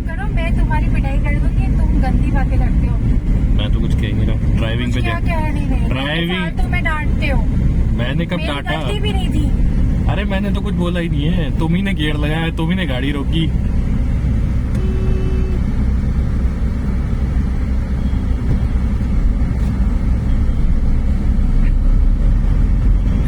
करो, मैं तुम्हारी पिटाई कर दूंगी, तुम गंदी बातें करते हो। मैं तो कुछ कह नहीं रहा, ड्राइविंग पे क्या कह नहीं रहे, ड्राइविंग तुम्हें डांटते हो। मैंने कब मेरी डांटा? गलती भी नहीं थी। अरे मैंने तो कुछ बोला ही नहीं है, तुम ही ने गियर लगाया, तुम ही ने गाड़ी रोकी।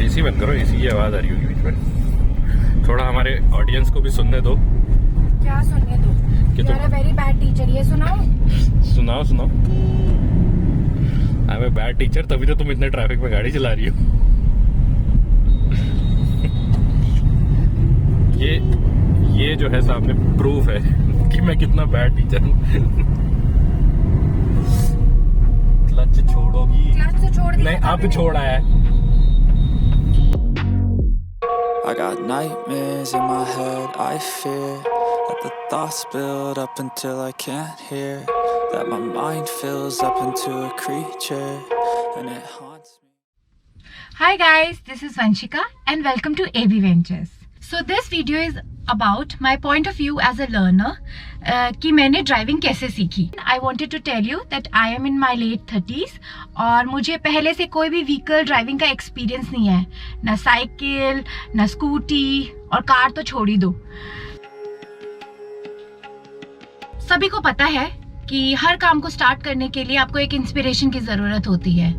एसी बंद करो, एसी की आवाज आ रही होगी बीच में। थोड़ा हमारे ऑडियंस को भी सुनने दो। क्या सुनने दो? कि you're a very bad teacher, ये सुनाओ। सुनाओ सुनाओ। I am a bad teacher, तभी तो तुम इतने ट्रैफिक में गाड़ी चला रही हो। ये जो है सामने प्रूफ है कि मैं कितना बैड टीचर हूँ। क्लच छोड़ोगी? क्लच तो छोड़ दिया नहीं, था अब मैंने। छोड़ा है। I got nightmares in my head, I fear that the thoughts build up until I can't hear, that my mind fills up into a creature and it haunts me. Hi guys, this is Vanshika and welcome to AB Ventures. So this video is about my point of view as a learner कि मैंने driving कैसे सीखी। I wanted to tell you that I am in my late 30s और मुझे पहले से कोई भी व्हीकल ड्राइविंग का एक्सपीरियंस नहीं है, ना साइकिल ना स्कूटी और कार तो छोड़ ही दो। सभी को पता है कि हर काम को स्टार्ट करने के लिए आपको एक इंस्पिरेशन की ज़रूरत होती है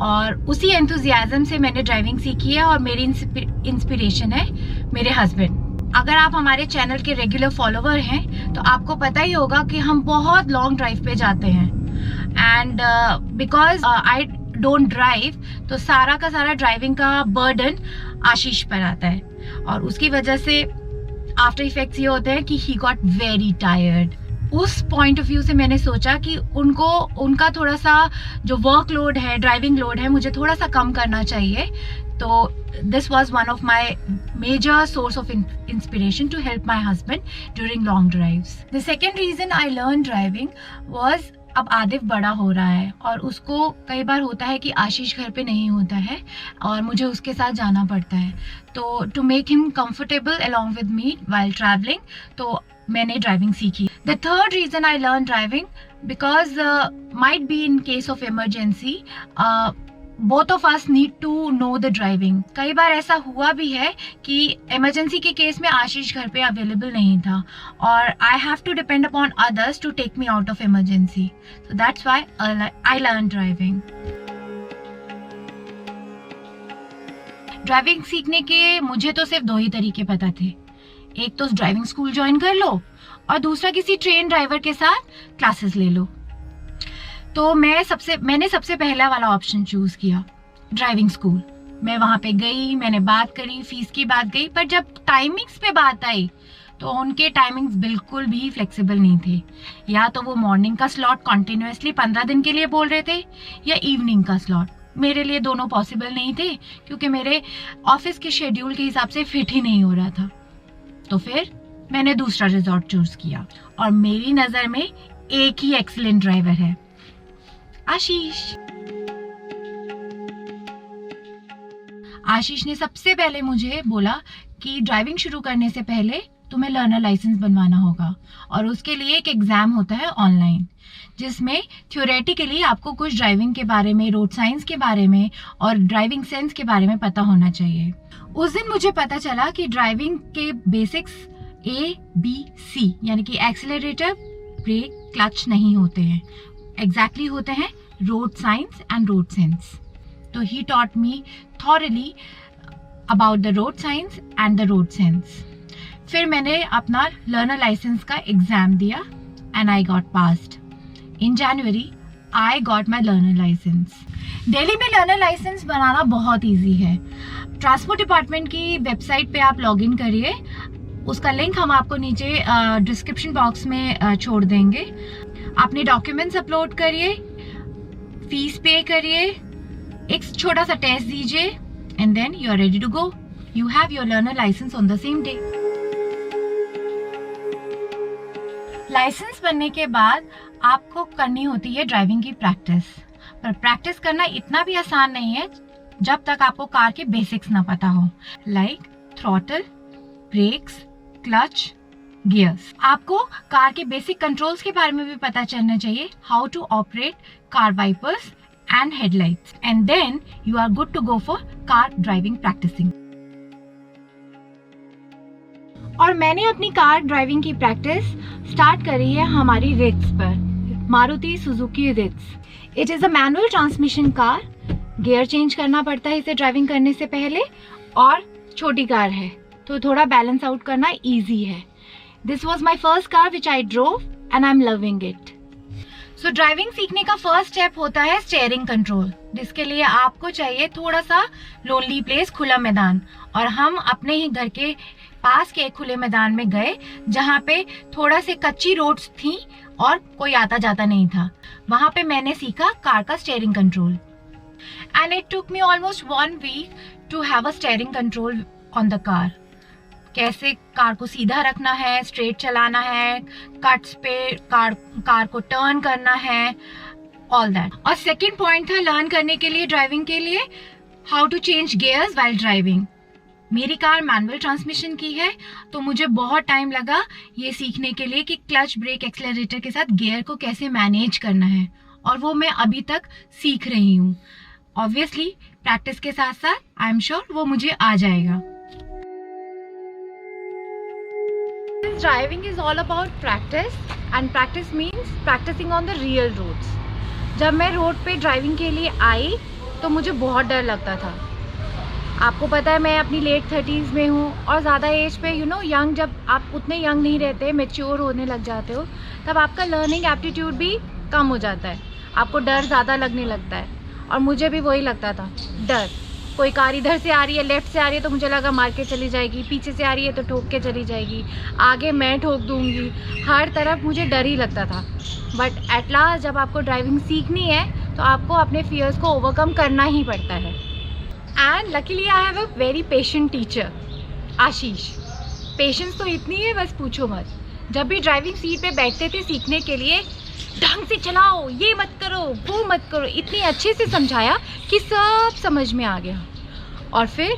और उसी एंथुजियाज्म से मैंने ड्राइविंग सीखी है और मेरी इंस्पिरेशन है मेरे हस्बैंड। अगर आप हमारे चैनल के रेगुलर फॉलोवर हैं तो आपको पता ही होगा कि हम बहुत लॉन्ग ड्राइव पे जाते हैं and because I don't drive तो सारा का सारा ड्राइविंग का बर्डन आशीष पर आता है और उसकी वजह से आफ्टर इफेक्ट्स ये होते हैं कि ही गॉट वेरी टायर्ड। उस पॉइंट ऑफ व्यू से मैंने सोचा कि उनका थोड़ा सा जो वर्कलोड है, ड्राइविंग लोड है, मुझे थोड़ा सा कम करना चाहिए। तो this was one of my major source of inspiration to help my husband during long drives. The second reason I learn driving was अब आदिफ बड़ा हो रहा है और उसको कई बार होता है कि आशीष घर पे नहीं होता है और मुझे उसके साथ जाना पड़ता है, तो to make him comfortable along with me while travelling तो मैंने ड्राइविंग सीखी। The third reason I learn driving because might be in case of emergency both of us need to know the driving. कई बार ऐसा हुआ भी है कि इमरजेंसी के केस में आशीष घर पे अवेलेबल नहीं था और I have to depend upon others to take me out of emergency, so that's why I learn driving. Driving सीखने के मुझे तो सिर्फ दो ही तरीके पता थे, एक तो ड्राइविंग स्कूल ज्वाइन कर लो और दूसरा किसी ट्रेन ड्राइवर के साथ क्लासेस ले लो। तो मैंने सबसे पहला वाला ऑप्शन चूज किया, ड्राइविंग स्कूल। मैं वहां पे गई, मैंने बात करी, फीस की बात गई, पर जब टाइमिंग्स पे बात आई तो उनके टाइमिंग्स बिल्कुल भी फ्लेक्सिबल नहीं थे। या तो वो मॉर्निंग का स्लॉट कॉन्टिन्यूसली 15 दिन के लिए बोल रहे थे या इवनिंग का स्लॉट। मेरे लिए दोनों पॉसिबल नहीं थे क्योंकि मेरे ऑफिस के शेड्यूल के हिसाब से फिट ही नहीं हो रहा था। तो फिर मैंने दूसरा रिजॉर्ट चूज किया और मेरी नजर में एक ही एक्सीलेंट ड्राइवर है, आशीष। आशीष ने सबसे पहले मुझे बोला कि ड्राइविंग शुरू करने से पहले तुम्हें लर्नर लाइसेंस बनवाना होगा और उसके लिए एक एग्जाम होता है ऑनलाइन जिसमें थ्योरेटिकली आपको कुछ ड्राइविंग के बारे में, रोड साइंस के बारे में और ड्राइविंग सेंस के बारे में पता होना चाहिए। उस दिन मुझे पता चला कि ड्राइविंग के बेसिक्स ABC यानी कि एक्सीलरेटर, ब्रेक, क्लच नहीं होते हैं, एग्जैक्टली होते हैं road science and road sense. तो he taught me thoroughly about the road science and the road sense. फिर मैंने अपना लर्नर लाइसेंस का एग्जाम दिया and I got passed. In January I got my learner license. Delhi में learner licence बनाना बहुत easy है। Transport department की website पे आप लॉग इन करिए, उसका लिंक हम आपको नीचे डिस्क्रिप्शन बॉक्स में छोड़ देंगे। अपने डॉक्यूमेंट्स अपलोड करिए, फीस पे करिए, एक छोटा सा टेस्ट दीजिए and then you are ready to go. You have your learner licence on the same day. Licence बनने के बाद आपको करनी होती है ड्राइविंग की प्रैक्टिस, पर प्रैक्टिस करना इतना भी आसान नहीं है जब तक आपको कार के बेसिक्स ना पता हो, like throttle, brakes, clutch, gears. आपको कार के बेसिक कंट्रोल्स के बारे में भी पता चलना चाहिए, how to operate car wipers and headlights, and then you are good to go for car driving practising. और मैंने अपनी कार ड्राइविंग की प्रैक्टिस स्टार्ट करी है हमारी रिट्स पर, Maruti Suzuki Ritz. It is a manual transmission car, gear change करना पड़ता है इसे ड्राइविंग करने से पहले, और छोटी कार है तो थोड़ा बैलेंस आउट करना ईजी है। This was my first car which I drove and I am loving it. So driving सीखने का फर्स्ट स्टेप होता है स्टीयरिंग कंट्रोल, जिसके लिए आपको चाहिए थोड़ा सा लोनली प्लेस, खुला मैदान। और हम अपने ही घर के पास के खुले मैदान में गए जहाँ पे थोड़ा से कच्ची रोड्स थी और कोई आता जाता नहीं था। वहां पे मैंने सीखा कार का steering control, and it took me almost 1 week to have a steering control on the car. कैसे कार को सीधा रखना है, स्ट्रेट चलाना है, कट्स पे कार को टर्न करना है, ऑल दैट। और सेकंड पॉइंट था लर्न करने के लिए, ड्राइविंग के लिए, how to change gears while driving. मेरी कार मैनुअल ट्रांसमिशन की है तो मुझे बहुत टाइम लगा ये सीखने के लिए कि क्लच, ब्रेक, एक्सेलरेटर के साथ गियर को कैसे मैनेज करना है, और वो मैं अभी तक सीख रही हूँ। ऑब्वियसली प्रैक्टिस के साथ साथ आई एम श्योर वो मुझे आ जाएगा। Driving is all about practice, and practice means practising on the real roads. जब मैं रोड पे ड्राइविंग के लिए आई तो मुझे बहुत डर लगता था। आपको पता है मैं अपनी लेट 30s में हूँ, और ज़्यादा एज पे यंग, जब आप उतने यंग नहीं रहते, मैच्योर होने लग जाते हो, तब आपका लर्निंग एप्टीट्यूड भी कम हो जाता है, आपको डर ज़्यादा लगने लगता है। और मुझे भी वही लगता था, डर। कोई कार इधर से आ रही है, लेफ्ट से आ रही है तो मुझे लगा मार के चली जाएगी, पीछे से आ रही है तो ठोक के चली जाएगी, आगे मैं ठोक दूंगी, हर तरफ मुझे डर ही लगता था। बट एट लास्ट जब आपको ड्राइविंग सीखनी है तो आपको अपने फियर्स को ओवरकम करना ही पड़ता है। And luckily I have a very patient teacher, Ashish. Patience तो इतनी है बस पूछो मत। जब भी ड्राइविंग सीट पे बैठते थे सीखने के लिए, ढंग से चलाओ, ये मत करो, वो मत करो, इतनी अच्छे से समझाया कि सब समझ में आ गया। और फिर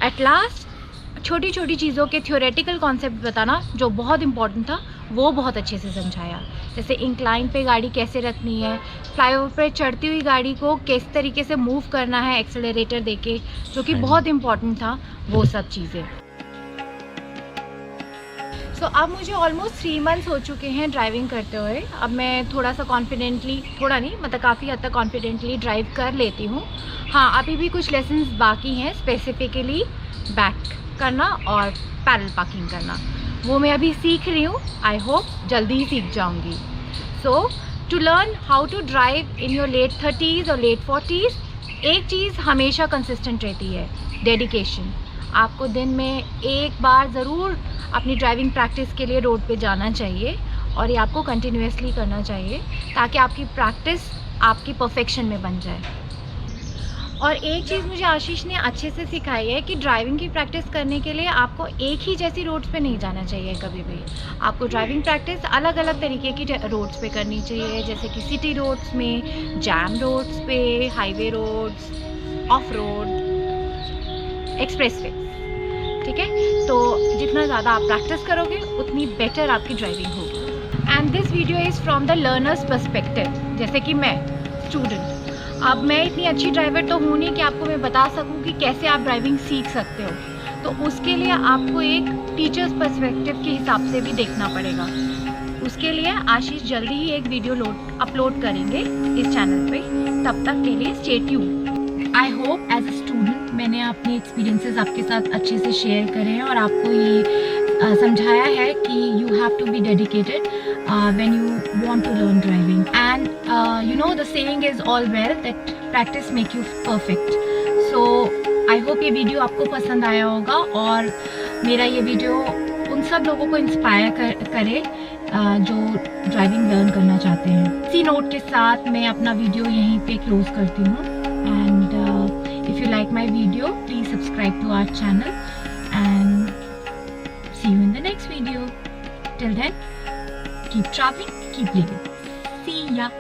एट लास्ट छोटी छोटी चीज़ों के थ्योरेटिकल कॉन्सेप्ट बताना जो बहुत इंपॉर्टेंट था वो बहुत अच्छे से समझाया। जैसे इंक्लाइन पे गाड़ी कैसे रखनी है, फ्लाईओवर पे चढ़ती हुई गाड़ी को किस तरीके से मूव करना है एक्सेलरेटर देके, जो कि बहुत इंपॉर्टेंट था, वो सब चीज़ें। तो अब मुझे ऑलमोस्ट 3 मंथ्स हो चुके हैं ड्राइविंग करते हुए। अब मैं थोड़ा सा कॉन्फिडेंटली, थोड़ा नहीं मतलब काफ़ी हद तक कॉन्फिडेंटली ड्राइव कर लेती हूँ। हाँ, अभी भी कुछ लेसन्स बाकी हैं, स्पेसिफिकली बैक करना और पैरेलल पार्किंग करना, वो मैं अभी सीख रही हूँ। आई होप जल्दी ही सीख जाऊँगी। So to learn how to drive in your late 30s और लेट 40s, एक चीज़ हमेशा कंसिस्टेंट रहती है, डेडिकेशन। आपको दिन में एक बार ज़रूर अपनी ड्राइविंग प्रैक्टिस के लिए रोड पे जाना चाहिए, और ये आपको कंटिन्यूसली करना चाहिए ताकि आपकी प्रैक्टिस आपकी परफेक्शन में बन जाए। और एक चीज़ मुझे आशीष ने अच्छे से सिखाई है कि ड्राइविंग की प्रैक्टिस करने के लिए आपको एक ही जैसी रोड्स पे नहीं जाना चाहिए कभी भी। आपको ड्राइविंग प्रैक्टिस अलग अलग तरीके की रोड्स पे करनी चाहिए, जैसे कि सिटी रोड्स में, जैम रोड्स पे, highway roads, off road, expressway. ठीक है, तो जितना ज़्यादा आप प्रैक्टिस करोगे उतनी बेटर आपकी ड्राइविंग होगी। And this video is from the learners perspective. जैसे कि मैं स्टूडेंट, अब मैं इतनी अच्छी ड्राइवर तो हूँ नहीं कि आपको मैं बता सकूँ कि कैसे आप ड्राइविंग सीख सकते हो, तो उसके लिए आपको एक टीचर्स पर्सपेक्टिव के हिसाब से भी देखना पड़ेगा। उसके लिए आशीष जल्दी ही एक वीडियो अपलोड करेंगे इस चैनल पे, तब तक के लिए stay tuned. I hope as a student मैंने अपने एक्सपीरियंसेस आपके साथ अच्छे से शेयर करे हैं और आपको ये समझाया है कि you have to be dedicated when you want to learn driving, and you know the saying is all well that practice make you perfect. So I hope ये वीडियो आपको पसंद आया होगा, और मेरा ये वीडियो उन सब लोगों को इंस्पायर करे जो ड्राइविंग लर्न करना चाहते हैं। इसी नोट के साथ मैं अपना वीडियो यहीं पे क्लोज करती हूँ, and if you like my video please subscribe to our channel, and see you in the next video. Till then, keep traveling, keep living. See ya.